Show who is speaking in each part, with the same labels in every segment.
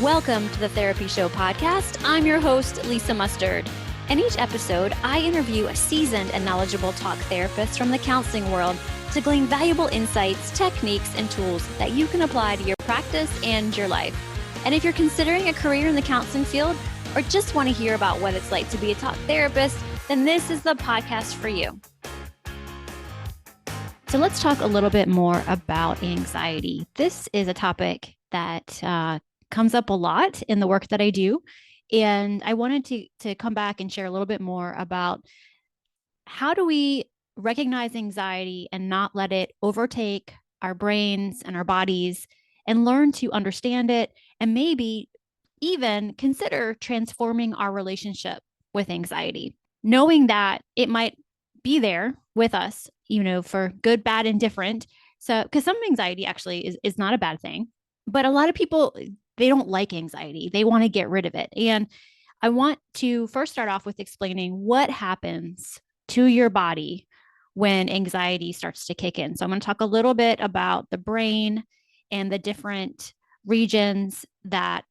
Speaker 1: Welcome to the Therapy Show podcast. I'm your host, Lisa Mustard. In each episode, I interview a seasoned and knowledgeable talk therapist from the counseling world to glean valuable insights, techniques, and tools that you can apply to your practice and your life. And if you're considering a career in the counseling field or just want to hear about what it's like to be a talk therapist, then this is the podcast for you. So let's talk a little bit more about anxiety. This is a topic that comes up a lot in the work that I do. And I wanted to come back and share a little bit more about how do we recognize anxiety and not let it overtake our brains and our bodies and learn to understand it and maybe even consider transforming our relationship with anxiety, knowing that it might be there with us, for good, bad, and different. So, because some anxiety actually is not a bad thing, but a lot of people, they don't like anxiety. They want to get rid of it. And I want to first start off with explaining what happens to your body when anxiety starts to kick in. So I'm going to talk a little bit about the brain and the different regions that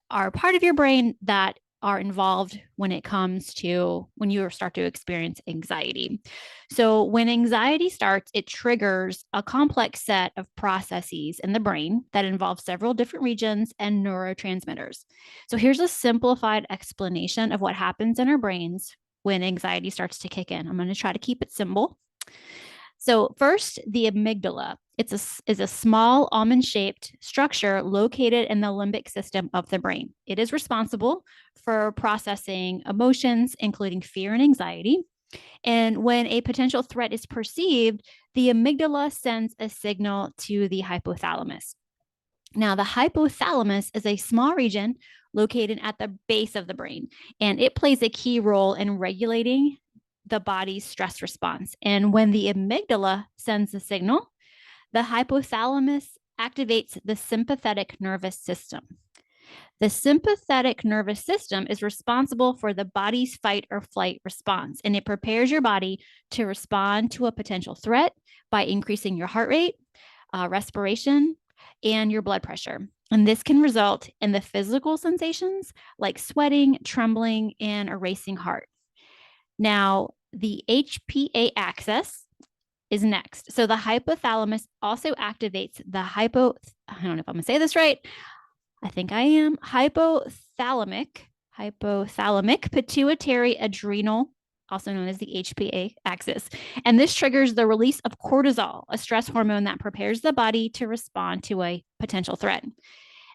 Speaker 1: are part of your brain that are involved when it comes to when you start to experience anxiety. So when anxiety starts, it triggers a complex set of processes in the brain that involve several different regions and neurotransmitters. So here's a simplified explanation of what happens in our brains when anxiety starts to kick in. I'm going to try to keep it simple. So first, the amygdala. Is a small almond-shaped structure located in the limbic system of the brain. It is responsible for processing emotions, including fear and anxiety. And when a potential threat is perceived, the amygdala sends a signal to the hypothalamus. Now, the hypothalamus is a small region located at the base of the brain, and it plays a key role in regulating the body's stress response. And when the amygdala sends a signal, the hypothalamus activates the sympathetic nervous system. The sympathetic nervous system is responsible for the body's fight or flight response, and it prepares your body to respond to a potential threat by increasing your heart rate, respiration, and your blood pressure. And this can result in the physical sensations like sweating, trembling, and a racing heart. Now, the HPA axis is next. So the hypothalamus also activates the I don't know if I'm gonna say this right. I think I am. Hypothalamic pituitary adrenal, also known as the HPA axis. And this triggers the release of cortisol, a stress hormone that prepares the body to respond to a potential threat.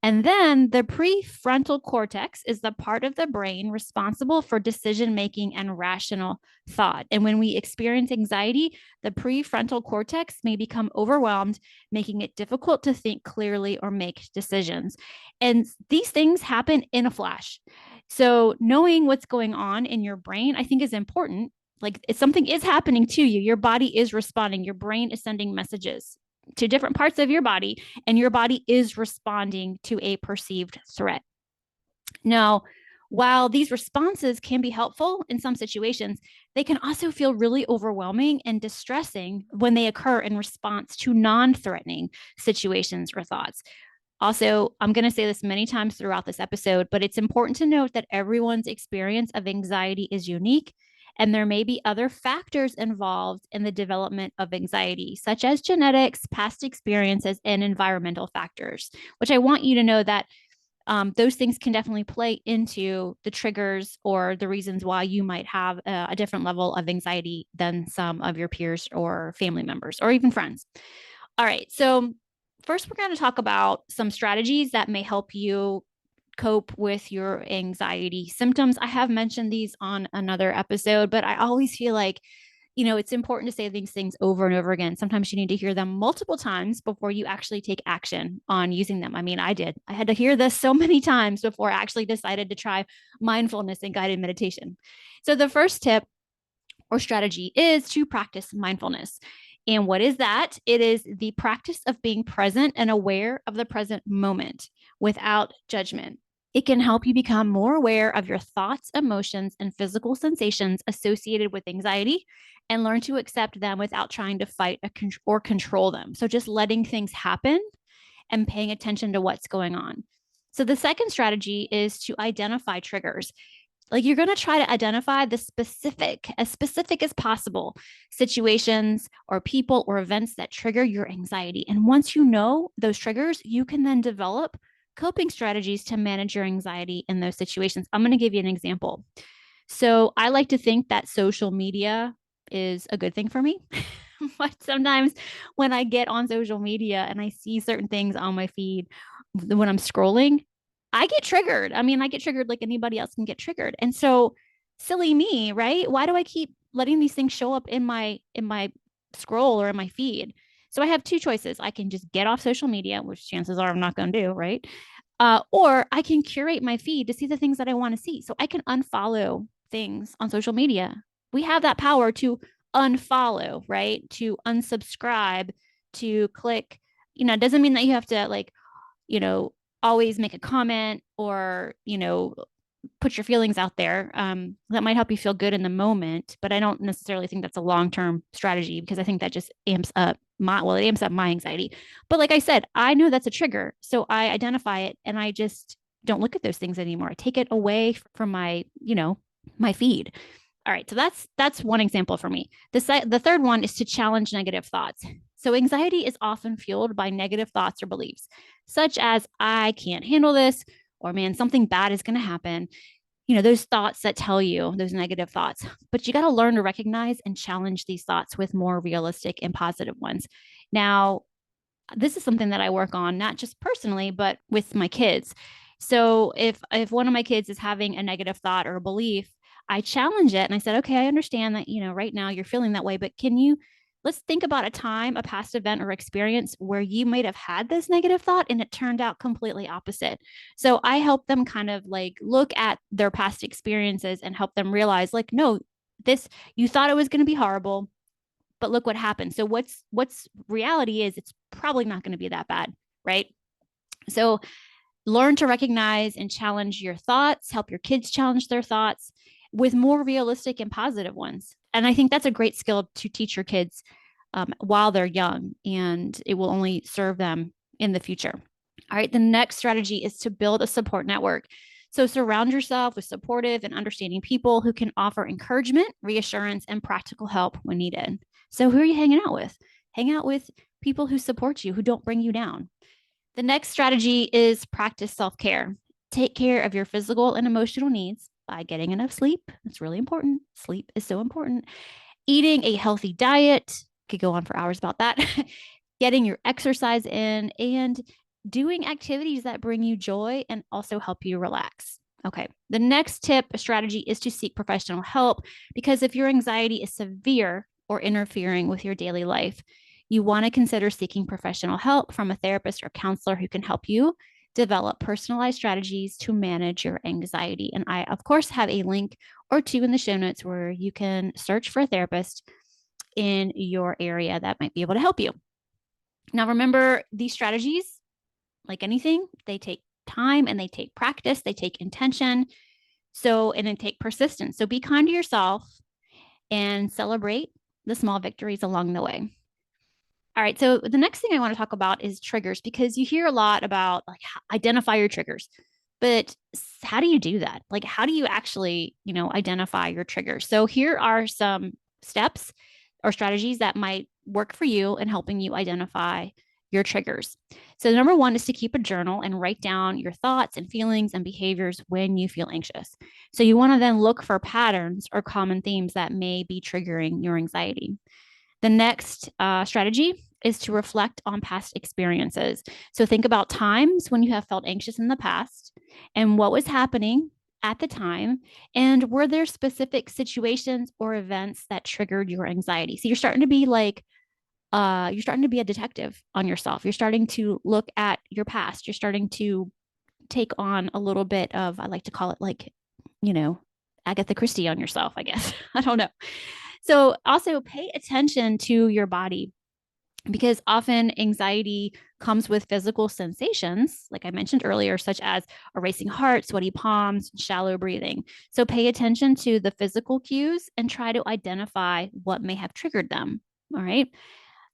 Speaker 1: And then the prefrontal cortex is the part of the brain responsible for decision-making and rational thought. And when we experience anxiety, the prefrontal cortex may become overwhelmed, making it difficult to think clearly or make decisions. And these things happen in a flash. So knowing what's going on in your brain, I think is important. Like if something is happening to you, your body is responding, your brain is sending messages to different parts of your body, and your body is responding to a perceived threat. Now, while these responses can be helpful in some situations, they can also feel really overwhelming and distressing when they occur in response to non-threatening situations or thoughts. Also, I'm going to say this many times throughout this episode, but it's important to note that everyone's experience of anxiety is unique, and there may be other factors involved in the development of anxiety, such as genetics, past experiences, and environmental factors, which I want you to know that those things can definitely play into the triggers or the reasons why you might have a different level of anxiety than some of your peers or family members or even friends. All right, so first we're going to talk about some strategies that may help you cope with your anxiety symptoms. I have mentioned these on another episode, but I always feel like, it's important to say these things over and over again. Sometimes you need to hear them multiple times before you actually take action on using them. I mean, I did. I had to hear this so many times before I actually decided to try mindfulness and guided meditation. So the first tip or strategy is to practice mindfulness. And what is that? It is the practice of being present and aware of the present moment without judgment. It can help you become more aware of your thoughts, emotions, and physical sensations associated with anxiety and learn to accept them without trying to fight or control them. So just letting things happen and paying attention to what's going on. So the second strategy is to identify triggers. Like you're going to try to identify the specific as possible situations or people or events that trigger your anxiety. And once you know those triggers, you can then develop coping strategies to manage your anxiety in those situations. I'm going to give you an example. So I like to think that social media is a good thing for me. But sometimes when I get on social media and I see certain things on my feed when I'm scrolling, I get triggered. I mean, I get triggered like anybody else can get triggered. And so silly me, right? Why do I keep letting these things show up in my scroll or in my feed? So I have two choices. I can just get off social media, which chances are I'm not going to do, right? Or I can curate my feed to see the things that I want to see. So I can unfollow things on social media. We have that power to unfollow, right? To unsubscribe, to click. It doesn't mean that you have to like, you know, always make a comment or, put your feelings out there. That might help you feel good in the moment, but I don't necessarily think that's a long-term strategy because I think that just amps up it amps up my anxiety. But like I said, I know that's a trigger. So I identify it and I just don't look at those things anymore. I take it away from my feed. All right, so that's one example for me. The third one is to challenge negative thoughts. So anxiety is often fueled by negative thoughts or beliefs, such as I can't handle this, or man, something bad is going to happen. Those thoughts that tell you those negative thoughts. But you got to learn to recognize and challenge these thoughts with more realistic and positive ones. Now, this is something that I work on, not just personally, but with my kids. So if one of my kids is having a negative thought or a belief, I challenge it and I said, okay, I understand that, right now you're feeling that way, but let's think about a time, a past event or experience where you might have had this negative thought and it turned out completely opposite. So I help them kind of like look at their past experiences and help them realize like, no, you thought it was going to be horrible, but look what happened. So what's reality is it's probably not going to be that bad, right? So learn to recognize and challenge your thoughts, help your kids challenge their thoughts with more realistic and positive ones. And I think that's a great skill to teach your kids while they're young, and it will only serve them in the future. All right, the next strategy is to build a support network. So surround yourself with supportive and understanding people who can offer encouragement, reassurance, and practical help when needed. So who are you hanging out with? Hang out with people who support you, who don't bring you down. The next strategy is practice self-care. Take care of your physical and emotional needs by getting enough sleep. That's really important. Sleep is so important. Eating a healthy diet, could go on for hours about that. Getting your exercise in and doing activities that bring you joy and also help you relax. Okay, the next tip strategy is to seek professional help because if your anxiety is severe or interfering with your daily life, you want to consider seeking professional help from a therapist or counselor who can help you develop personalized strategies to manage your anxiety. And I, of course, have a link or two in the show notes where you can search for a therapist in your area that might be able to help you. Now, remember, these strategies, like anything, they take time and they take practice, they take intention. And they take persistence. So be kind to yourself and celebrate the small victories along the way. All right. So the next thing I want to talk about is triggers because you hear a lot about like identify your triggers, but how do you do that? Like, how do you actually, identify your triggers? So here are some steps or strategies that might work for you in helping you identify your triggers. So number one is to keep a journal and write down your thoughts and feelings and behaviors when you feel anxious. So you want to then look for patterns or common themes that may be triggering your anxiety. The next strategy is to reflect on past experiences. So think about times when you have felt anxious in the past and what was happening at the time. And were there specific situations or events that triggered your anxiety? So you're starting to be a detective on yourself. You're starting to look at your past. You're starting to take on a little bit of, I like to call it like, Agatha Christie on yourself, I guess. I don't know. So also pay attention to your body because often anxiety comes with physical sensations, like I mentioned earlier, such as a racing heart, sweaty palms, shallow breathing. So pay attention to the physical cues and try to identify what may have triggered them. All right.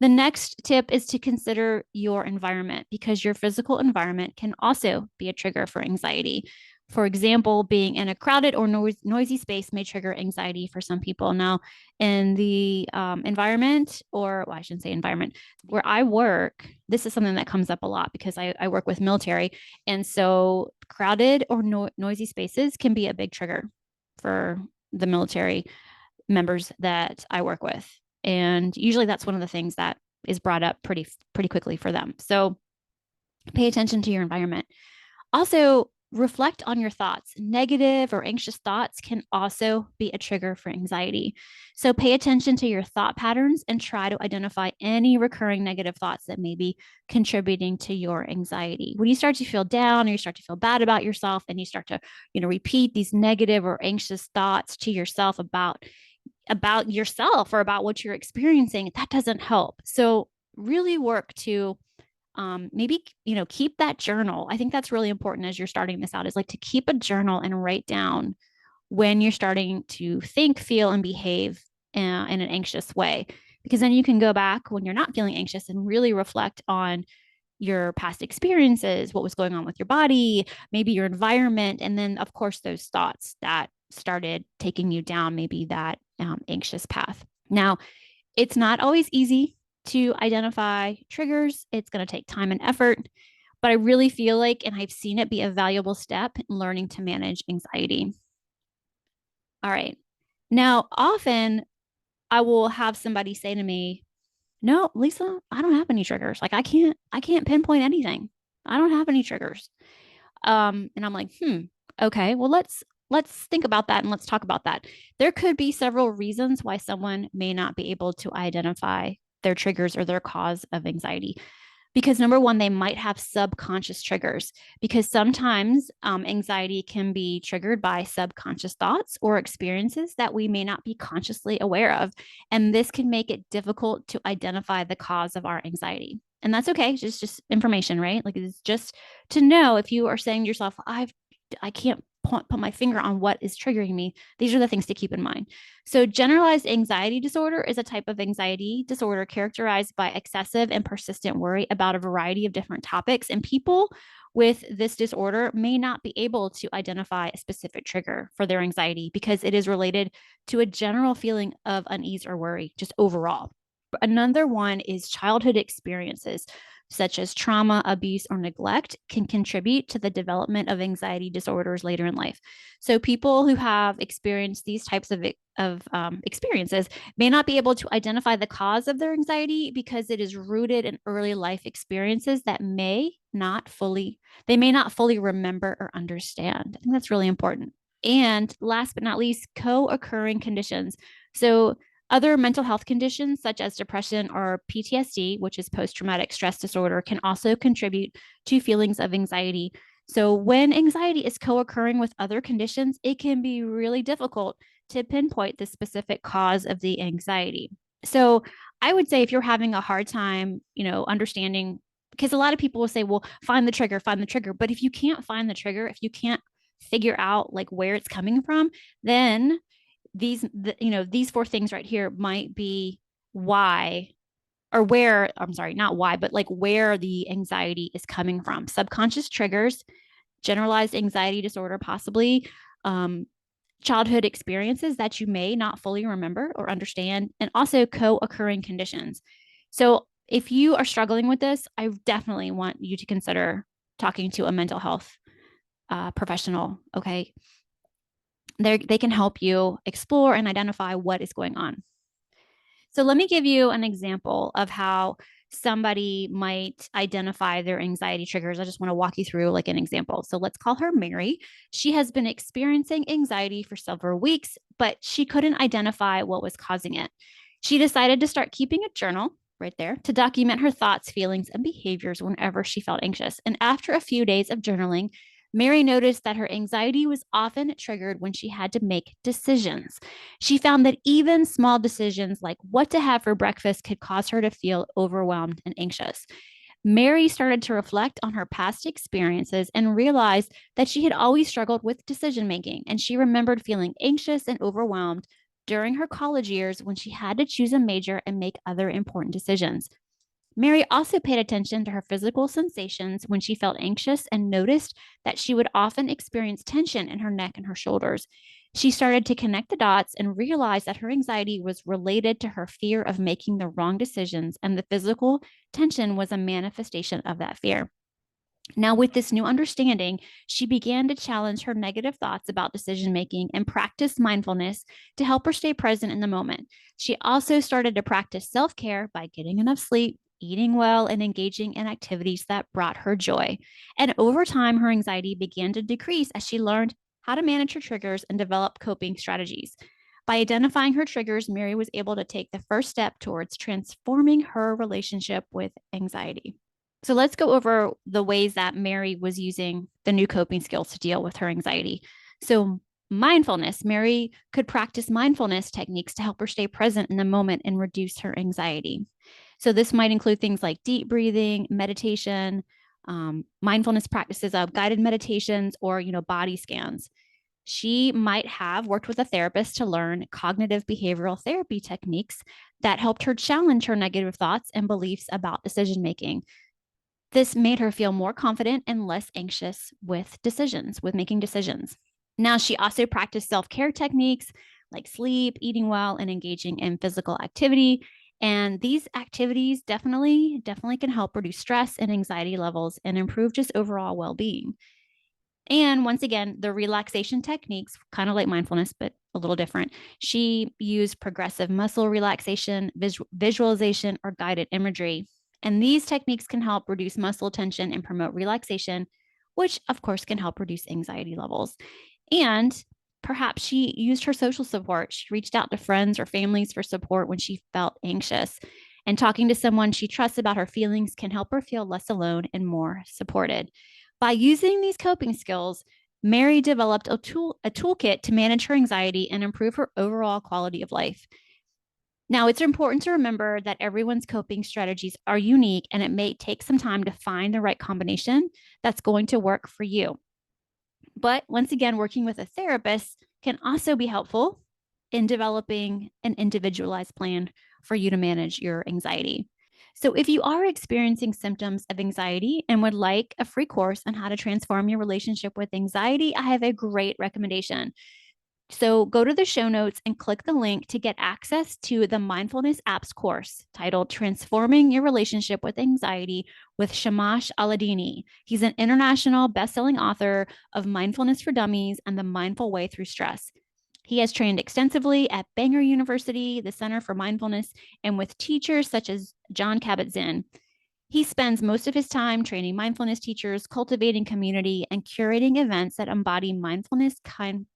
Speaker 1: The next tip is to consider your environment because your physical environment can also be a trigger for anxiety. For example, being in a crowded or noisy space may trigger anxiety for some people. Now, in the environment, or well, I shouldn't say environment, where I work, this is something that comes up a lot because I work with military. And so crowded or noisy spaces can be a big trigger for the military members that I work with. And usually that's one of the things that is brought up pretty quickly for them. So pay attention to your environment. Also, reflect on your thoughts. Negative or anxious thoughts can also be a trigger for anxiety. So pay attention to your thought patterns and try to identify any recurring negative thoughts that may be contributing to your anxiety. When you start to feel down or you start to feel bad about yourself and you start to, repeat these negative or anxious thoughts to yourself about yourself or about what you're experiencing, that doesn't help. So really work to maybe keep that journal. I think that's really important as you're starting this out, is like to keep a journal and write down when you're starting to think, feel, and behave in an anxious way, because then you can go back when you're not feeling anxious and really reflect on your past experiences, what was going on with your body, maybe your environment, and then of course those thoughts that started taking you down maybe that anxious path. Now, it's not always easy to identify triggers. It's going to take time and effort, but I really feel like, and I've seen it be a valuable step in learning to manage anxiety. All right. Now, often I will have somebody say to me, "No, Lisa, I don't have any triggers. Like I can't pinpoint anything. I don't have any triggers." And I'm like, okay, well, let's think about that and let's talk about that. There could be several reasons why someone may not be able to identify their triggers or their cause of anxiety. Because number one, they might have subconscious triggers, because sometimes anxiety can be triggered by subconscious thoughts or experiences that we may not be consciously aware of. And this can make it difficult to identify the cause of our anxiety. And that's okay. It's just information, right? Like it's just to know, if you are saying to yourself, I can't put my finger on what is triggering me. These are the things to keep in mind. So, generalized anxiety disorder is a type of anxiety disorder characterized by excessive and persistent worry about a variety of different topics. And people with this disorder may not be able to identify a specific trigger for their anxiety because it is related to a general feeling of unease or worry, just overall. Another one is childhood experiences, such as trauma, abuse, or neglect, can contribute to the development of anxiety disorders later in life. So, people who have experienced these types of experiences may not be able to identify the cause of their anxiety because it is rooted in early life experiences that they may not fully remember or understand. I think that's really important. And last but not least, co-occurring conditions. So, other mental health conditions, such as depression or PTSD, which is post traumatic stress disorder, can also contribute to feelings of anxiety. So, when anxiety is co occurring with other conditions, it can be really difficult to pinpoint the specific cause of the anxiety. So, I would say if you're having a hard time, understanding, because a lot of people will say, well, find the trigger, find the trigger. But if you can't find the trigger, if you can't figure out like where it's coming from, then these four things right here might be why, or where, I'm sorry, not why, but like where the anxiety is coming from. Subconscious triggers, generalized anxiety disorder, possibly childhood experiences that you may not fully remember or understand, and also co-occurring conditions. So if you are struggling with this, I definitely want you to consider talking to a mental health professional. Okay, they can help you explore and identify what is going on. So let me give you an example of how somebody might identify their anxiety triggers. I just want to walk you through like an example. So let's call her Mary. She has been experiencing anxiety for several weeks, but she couldn't identify what was causing it. She decided to start keeping a journal right there to document her thoughts, feelings, and behaviors whenever she felt anxious. And after a few days of journaling, Mary noticed that her anxiety was often triggered when she had to make decisions. She found that even small decisions like what to have for breakfast could cause her to feel overwhelmed and anxious. Mary started to reflect on her past experiences and realized that she had always struggled with decision making, and she remembered feeling anxious and overwhelmed during her college years when she had to choose a major and make other important decisions. Mary also paid attention to her physical sensations when she felt anxious and noticed that she would often experience tension in her neck and her shoulders. She started to connect the dots and realized that her anxiety was related to her fear of making the wrong decisions, and the physical tension was a manifestation of that fear. Now, with this new understanding, she began to challenge her negative thoughts about decision making and practice mindfulness to help her stay present in the moment. She also started to practice self care by getting enough sleep, eating well, and engaging in activities that brought her joy. And over time, her anxiety began to decrease as she learned how to manage her triggers and develop coping strategies. By identifying her triggers, Mary was able to take the first step towards transforming her relationship with anxiety. So let's go over the ways that Mary was using the new coping skills to deal with her anxiety. So, mindfulness. Mary could practice mindfulness techniques to help her stay present in the moment and reduce her anxiety. So, this might include things like deep breathing, meditation, mindfulness practices of guided meditations, or body scans. She might have worked with a therapist to learn cognitive behavioral therapy techniques that helped her challenge her negative thoughts and beliefs about decision making. This made her feel more confident and less anxious with making decisions. Now, she also practiced self care techniques like sleep, eating well, and engaging in physical activity. And these activities definitely can help reduce stress and anxiety levels and improve just overall well being. And once again, the relaxation techniques, kind of like mindfulness, but a little different. She used progressive muscle relaxation, visualization, or guided imagery. And these techniques can help reduce muscle tension and promote relaxation, which of course can help reduce anxiety levels. And perhaps she used her social support. She reached out to friends or families for support when she felt anxious. And talking to someone she trusts about her feelings can help her feel less alone and more supported. By using these coping skills, Mary developed a toolkit to manage her anxiety and improve her overall quality of life. Now, it's important to remember that everyone's coping strategies are unique, and it may take some time to find the right combination that's going to work for you. But once again, working with a therapist can also be helpful in developing an individualized plan for you to manage your anxiety. So, if you are experiencing symptoms of anxiety and would like a free course on how to transform your relationship with anxiety, I have a great recommendation. So, go to the show notes and click the link to get access to the Mindfulness Apps course titled Transforming Your Relationship with Anxiety with Shamash Aladini. He's an international best-selling author of Mindfulness for Dummies and The Mindful Way Through Stress. He has trained extensively at Bangor University, the Center for Mindfulness, and with teachers such as John Kabat-Zinn. He spends most of his time training mindfulness teachers, cultivating community, and curating events that embody mindfulness,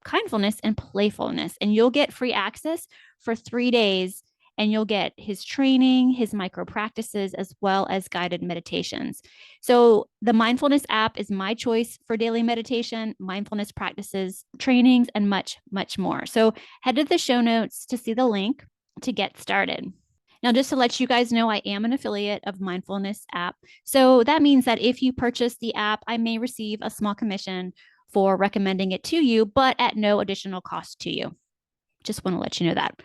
Speaker 1: kindfulness, and playfulness. And you'll get free access for 3 days, and you'll get his training, his micro practices, as well as guided meditations. So the mindfulness app is my choice for daily meditation, mindfulness practices, trainings, and much, much more. So head to the show notes to see the link to get started. Now, just to let you guys know, I am an affiliate of Mindfulness app. So that means that if you purchase the app, I may receive a small commission for recommending it to you, but at no additional cost to you. Just want to let you know that.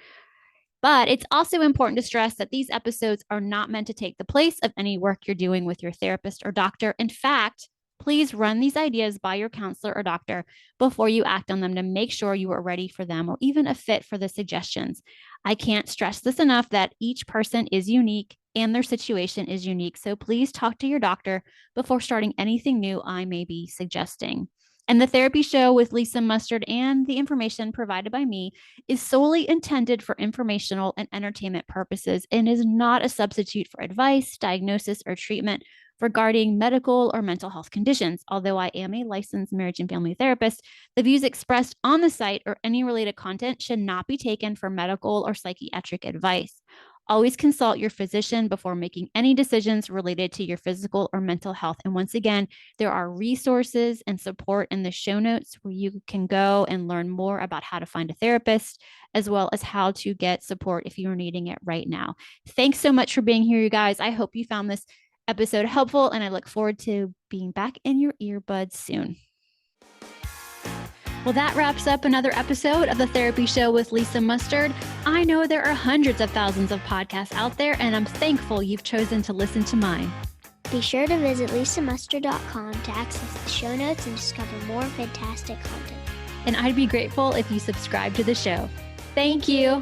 Speaker 1: But it's also important to stress that these episodes are not meant to take the place of any work you're doing with your therapist or doctor. In fact, please run these ideas by your counselor or doctor before you act on them to make sure you are ready for them or even a fit for the suggestions. I can't stress this enough that each person is unique and their situation is unique. So please talk to your doctor before starting anything new I may be suggesting. And the therapy show with Lisa Mustard and the information provided by me is solely intended for informational and entertainment purposes and is not a substitute for advice, diagnosis, or treatment regarding medical or mental health conditions. Although I am a licensed marriage and family therapist, the views expressed on the site or any related content should not be taken for medical or psychiatric advice. Always consult your physician before making any decisions related to your physical or mental health. And once again, there are resources and support in the show notes where you can go and learn more about how to find a therapist, as well as how to get support if you're needing it right now. Thanks so much for being here, you guys. I hope you found this episode helpful, and I look forward to being back in your earbuds soon. Well, that wraps up another episode of the Therapy Show with Lisa Mustard. I know there are hundreds of thousands of podcasts out there, and I'm thankful you've chosen to listen to mine.
Speaker 2: Be sure to visit lisamustard.com to access the show notes and discover more fantastic content.
Speaker 1: And I'd be grateful if you subscribe to the show. Thank you.